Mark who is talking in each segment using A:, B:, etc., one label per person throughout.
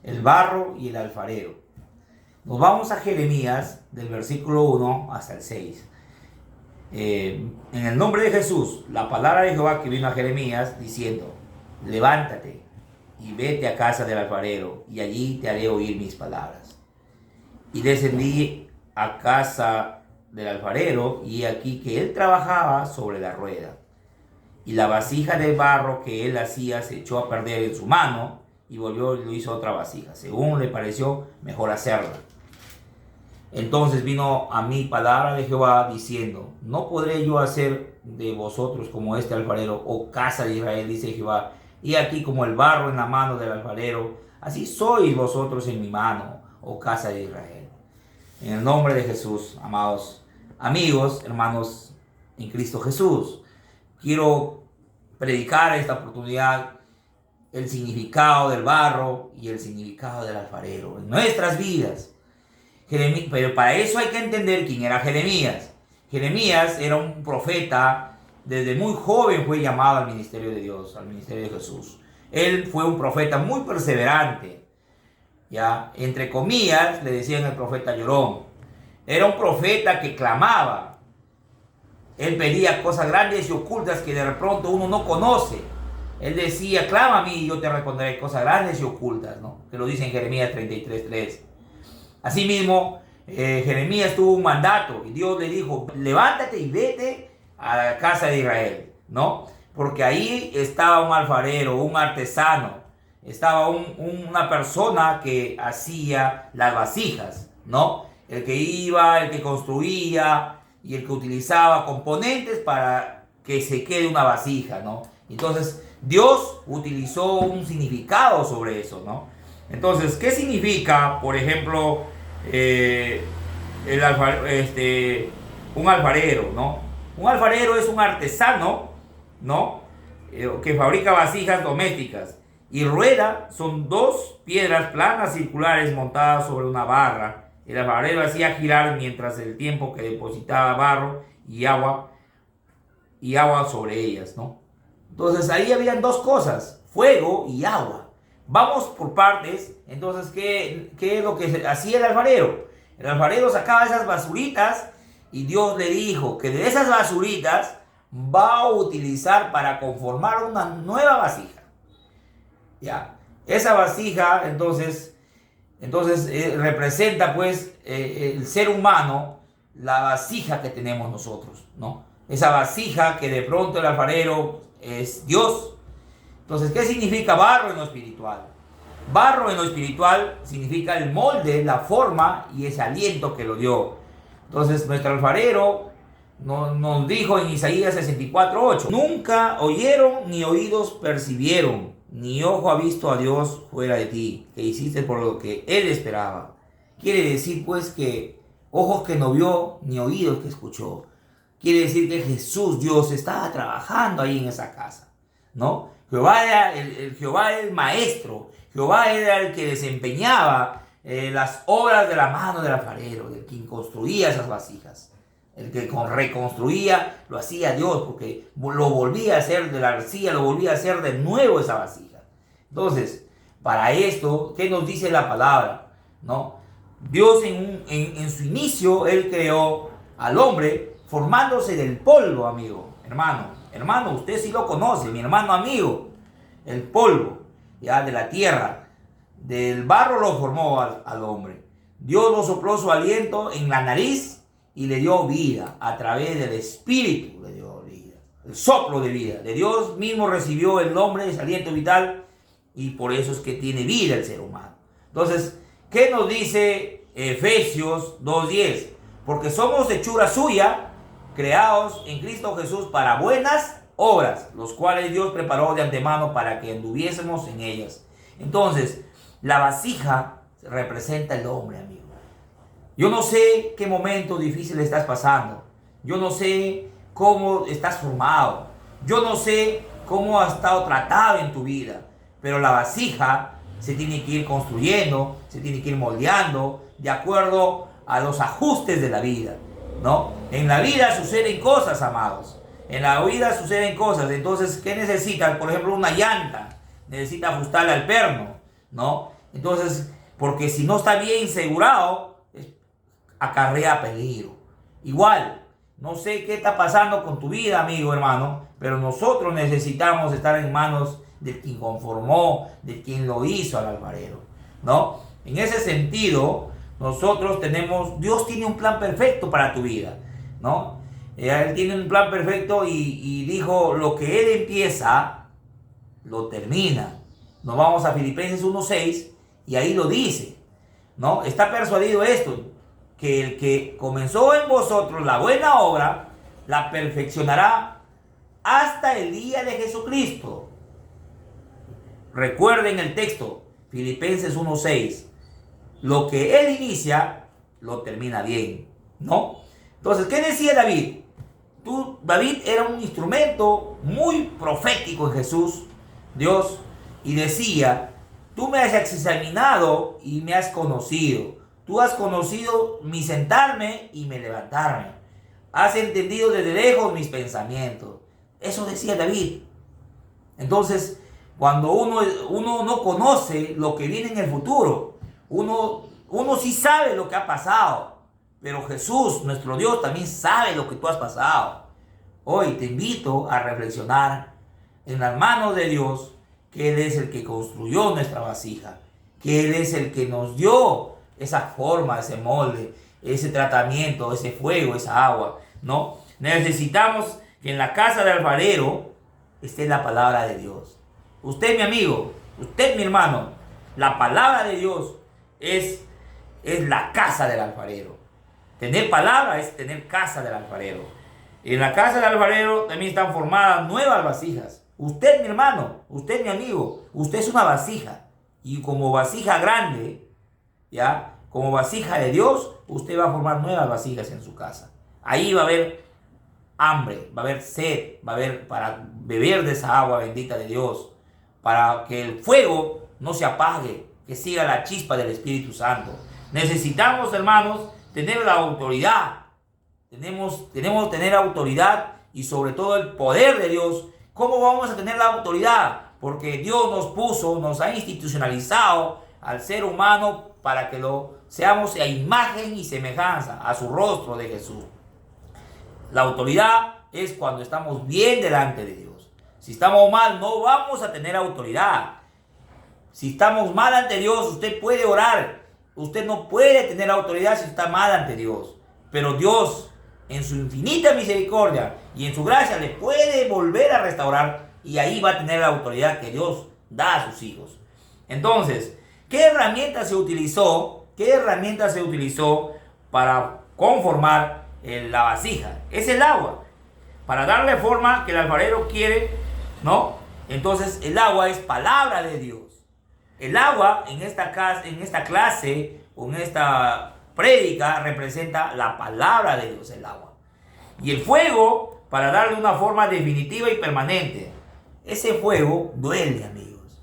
A: el barro y el alfarero. Nos vamos a Jeremías del versículo 1 hasta el 6. En el nombre de Jesús, la palabra de Jehová que vino a Jeremías diciendo: levántate y vete a casa del alfarero, y allí te haré oír mis palabras. Y descendí a casa del alfarero, y aquí que él trabajaba sobre la rueda. Y la vasija de barro que él hacía se echó a perder en su mano, y volvió y lo hizo otra vasija, según le pareció mejor hacerla. Entonces vino a mí palabra de Jehová diciendo: no podré yo hacer de vosotros como este alfarero, oh casa de Israel, dice Jehová. Y aquí como el barro en la mano del alfarero, así sois vosotros en mi mano, oh casa de Israel. En el nombre de Jesús, amados amigos, hermanos en Cristo Jesús, quiero predicar esta oportunidad el significado del barro y el significado del alfarero en nuestras vidas. Pero para eso hay que entender quién era Jeremías. Jeremías era un profeta, desde muy joven fue llamado al ministerio de Dios, al ministerio de Jesús. Él fue un profeta muy perseverante, ya, entre comillas le decían el profeta llorón. Era un profeta que clamaba. Él pedía cosas grandes y ocultas que de pronto uno no conoce. Él decía: clama a mí y yo te responderé cosas grandes y ocultas, ¿no? Que lo dice en Jeremías 33:3. Asimismo, Jeremías tuvo un mandato y Dios le dijo: levántate y vete a la casa de Israel, ¿no? Porque ahí estaba un alfarero, un artesano, estaba una persona que hacía las vasijas, ¿no? El que iba, el que construía y el que utilizaba componentes para que se quede una vasija, ¿no? Entonces, Dios utilizó un significado sobre eso, ¿no? Entonces, ¿qué significa, por ejemplo, un alfarero, ¿no? Un alfarero es un artesano, ¿no? Que fabrica vasijas domésticas. Y rueda son dos piedras planas circulares montadas sobre una barra. El alfarero hacía girar mientras el tiempo que depositaba barro y agua sobre ellas, ¿no? Entonces ahí habían dos cosas: fuego y agua. Vamos por partes. Entonces, ¿qué es lo que hacía el alfarero? El alfarero sacaba esas basuritas y Dios le dijo que de esas basuritas va a utilizar para conformar una nueva vasija. Ya, esa vasija entonces representa pues el ser humano, la vasija que tenemos nosotros, ¿no? Esa vasija que de pronto el alfarero es Dios. Entonces, ¿qué significa barro en lo espiritual? Barro en lo espiritual significa el molde, la forma y ese aliento que lo dio. Entonces, nuestro alfarero nos dijo en Isaías 64:8: nunca oyeron ni oídos percibieron, ni ojo ha visto a Dios fuera de ti, que hiciste por lo que Él esperaba. Quiere decir pues que ojos que no vio, ni oídos que escuchó. Quiere decir que Jesús, Dios, estaba trabajando ahí en esa casa, ¿no? Jehová era el maestro. Jehová era el que desempeñaba las obras de la mano del alfarero, del quien construía esas vasijas. El que reconstruía lo hacía Dios, porque lo volvía a hacer de la arcilla, lo volvía a hacer de nuevo esa vasija. Entonces, para esto, ¿qué nos dice la palabra? ¿No? Dios en su inicio, Él creó al hombre formándose del polvo, amigo, hermano, usted sí lo conoce, mi hermano amigo, el polvo, ya de la tierra, del barro lo formó al hombre. Dios lo sopló su aliento en la nariz y le dio vida, a través del Espíritu le dio vida, el soplo de vida. De Dios mismo recibió el nombre, ese aliento vital, y por eso es que tiene vida el ser humano. Entonces, ¿qué nos dice Efesios 2:10? Porque somos hechura suya, creados en Cristo Jesús para buenas obras, los cuales Dios preparó de antemano para que anduviésemos en ellas. Entonces, la vasija representa el hombre, amigo. Yo no sé qué momento difícil estás pasando. Yo no sé cómo estás formado. Yo no sé cómo has estado tratado en tu vida. Pero la vasija se tiene que ir construyendo, se tiene que ir moldeando de acuerdo a los ajustes de la vida, ¿no? En la vida suceden cosas, amados. En la vida suceden cosas. Entonces, ¿qué necesitas? Por ejemplo, una llanta. Necesita ajustarla al perno, ¿no? Entonces, porque si no está bien asegurado, acarrea peligro. Igual, no sé qué está pasando con tu vida, amigo, hermano, pero nosotros necesitamos estar en manos de quien conformó, de quien lo hizo al alfarero, ¿no? En ese sentido, nosotros Dios tiene un plan perfecto para tu vida, ¿no? Él tiene un plan perfecto y dijo, lo que Él empieza, lo termina. Nos vamos a Filipenses 1:6 y ahí lo dice, ¿no? Está persuadido esto, que el que comenzó en vosotros la buena obra, la perfeccionará hasta el día de Jesucristo. Recuerden el texto, Filipenses 1:6. Lo que Él inicia, lo termina bien, ¿no? Entonces, ¿qué decía David? David era un instrumento muy profético en Jesús, Dios, y decía, tú me has examinado y me has conocido. Tú has conocido mi sentarme y mi levantarme. Has entendido desde lejos mis pensamientos. Eso decía David. Entonces, cuando uno no conoce lo que viene en el futuro, uno sí sabe lo que ha pasado, pero Jesús, nuestro Dios, también sabe lo que tú has pasado. Hoy te invito a reflexionar en las manos de Dios, que Él es el que construyó nuestra vasija, que Él es el que nos dio esa forma, ese molde, ese tratamiento, ese fuego, esa agua, ¿no? Necesitamos que en la casa del alfarero esté la palabra de Dios. Usted, mi amigo, usted, mi hermano, la palabra de Dios es la casa del alfarero. Tener palabra es tener casa del alfarero. En la casa del alfarero también están formadas nuevas vasijas. Usted, mi hermano, usted, mi amigo, usted es una vasija. Y como vasija grande, ¿ya? Como vasija de Dios, usted va a formar nuevas vasijas en su casa. Ahí va a haber hambre, va a haber sed, va a haber para beber de esa agua bendita de Dios, para que el fuego no se apague, que siga la chispa del Espíritu Santo. Necesitamos, hermanos, tener la autoridad. Tenemos que tener autoridad y sobre todo el poder de Dios. ¿Cómo vamos a tener la autoridad? Porque Dios nos ha institucionalizado al ser humano para que lo seamos a imagen y semejanza, a su rostro de Jesús. La autoridad es cuando estamos bien delante de Dios. Si estamos mal, no vamos a tener autoridad. Si estamos mal ante Dios, usted puede orar. Usted no puede tener autoridad si está mal ante Dios. Pero Dios, en su infinita misericordia y en su gracia, le puede volver a restaurar y ahí va a tener la autoridad que Dios da a sus hijos. Entonces, ¿qué herramienta se utilizó? ¿Qué herramienta se utilizó para conformar la vasija? Es el agua. Para darle forma que el alfarero quiere, ¿no? Entonces, el agua es palabra de Dios. El agua en esta clase o en esta prédica representa la palabra de Dios, el agua. Y el fuego para darle una forma definitiva y permanente. Ese fuego duele, amigos.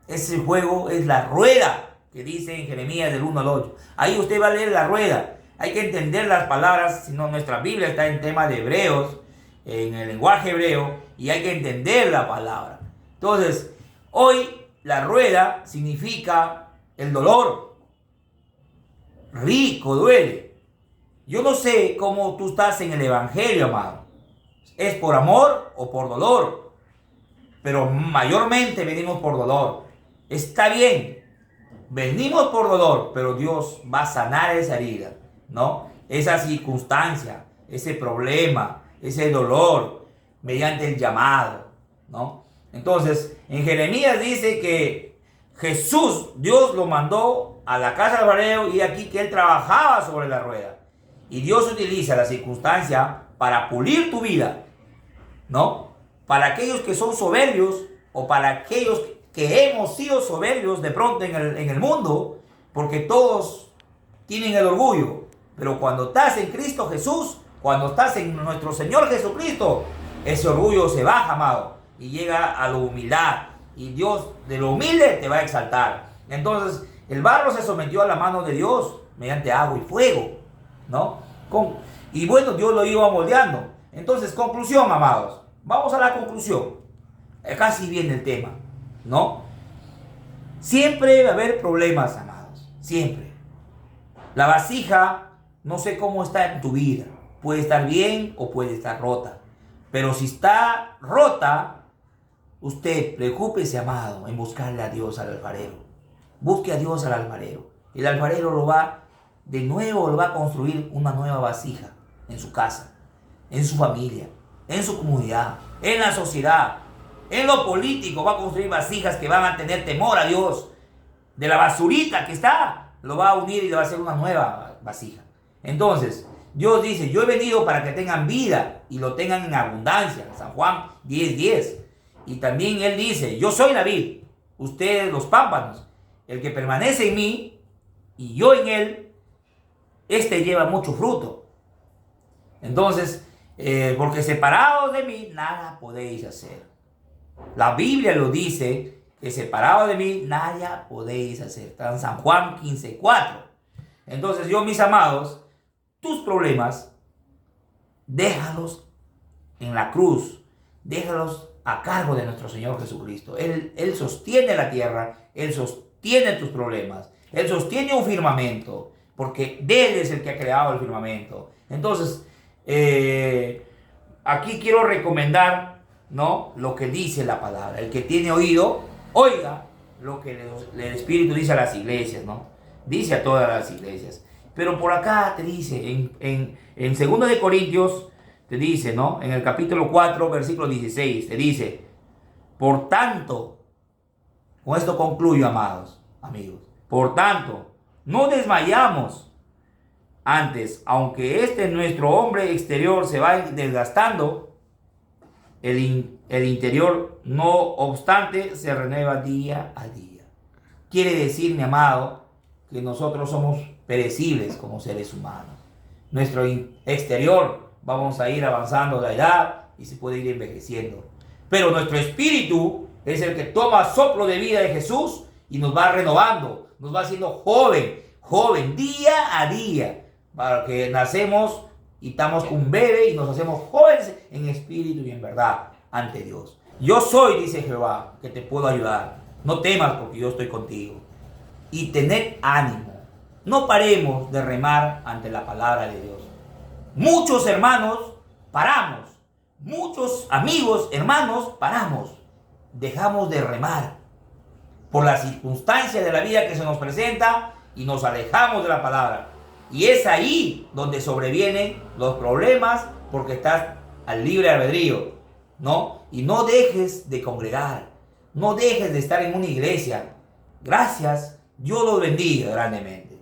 A: Ese fuego es la rueda que dice en Jeremías del 1 al 8. Ahí usted va a leer la rueda. Hay que entender las palabras, si no, nuestra Biblia está en tema de hebreos, en el lenguaje hebreo, y hay que entender la palabra. Entonces, hoy la rueda significa el dolor. Rico, duele. Yo no sé cómo tú estás en el evangelio, amado. ¿Es por amor o por dolor? Pero mayormente venimos por dolor. Está bien, venimos por dolor, pero Dios va a sanar esa herida, ¿no? Esa circunstancia, ese problema, ese dolor, mediante el llamado, ¿no? Entonces, en Jeremías dice que Jesús, Dios lo mandó a la casa del alfarero y aquí que él trabajaba sobre la rueda. Y Dios utiliza la circunstancia para pulir tu vida, ¿no? Para aquellos que son soberbios o para aquellos que hemos sido soberbios de pronto en el mundo, porque todos tienen el orgullo. Pero cuando estás en Cristo Jesús, cuando estás en nuestro Señor Jesucristo, ese orgullo se baja, amado, y llega a la humildad. Y Dios de lo humilde te va a exaltar. Entonces, el barro se sometió a la mano de Dios mediante agua y fuego, ¿no? Y bueno, Dios lo iba moldeando. Entonces, conclusión, amados. Vamos a la conclusión. Casi viene el tema, ¿no? Siempre va a haber problemas, amados. Siempre. La vasija, no sé cómo está en tu vida. Puede estar bien o puede estar rota. Pero si está rota, usted preocúpese, amado, en buscarle a Dios al alfarero. Busque a Dios al alfarero. El alfarero lo va a construir una nueva vasija en su casa, en su familia, en su comunidad, en la sociedad, en lo político. Va a construir vasijas que van a tener temor a Dios. De la basurita que está, lo va a unir y le va a hacer una nueva vasija. Entonces, Dios dice, yo he venido para que tengan vida y lo tengan en abundancia. San Juan 10:10. Y también Él dice, yo soy la vid, ustedes los pámpanos. El que permanece en mí y yo en Él, este lleva mucho fruto. Entonces, porque separados de mí, nada podéis hacer. La Biblia lo dice, que separados de mí, nada podéis hacer. Está en San Juan 15:4. Entonces yo, mis amados, tus problemas, déjalos en la cruz, déjalos a cargo de nuestro Señor Jesucristo. Él sostiene la tierra, Él sostiene tus problemas, Él sostiene un firmamento, porque Él es el que ha creado el firmamento. Entonces, aquí quiero recomendar, ¿no?, lo que dice la palabra. El que tiene oído, oiga lo que el Espíritu dice a las iglesias, ¿no? Dice a todas las iglesias. Pero por acá te dice, en 2 de Corintios, te dice, ¿no?, en el capítulo 4, versículo 16, te dice, por tanto, con esto concluyo, amados, amigos, por tanto, no desmayamos. Antes, aunque nuestro hombre exterior se va desgastando, el interior, no obstante, se renueva día a día. Quiere decir, mi amado, que nosotros somos perecibles como seres humanos. Nuestro exterior, vamos a ir avanzando la edad y se puede ir envejeciendo. Pero nuestro espíritu es el que toma soplo de vida de Jesús y nos va renovando, nos va haciendo joven, día a día, para que nacemos y estamos con un bebé y nos hacemos jóvenes en espíritu y en verdad ante Dios. Yo soy, dice Jehová, que te puedo ayudar. No temas porque yo estoy contigo. Y tened ánimo. No paremos de remar ante la palabra de Dios. Muchos hermanos paramos. Muchos amigos, hermanos, paramos. Dejamos de remar por las circunstancias de la vida que se nos presenta y nos alejamos de la palabra. Y es ahí donde sobrevienen los problemas porque estás al libre albedrío, ¿no? Y no dejes de congregar, no dejes de estar en una iglesia. Gracias, Dios los bendiga grandemente.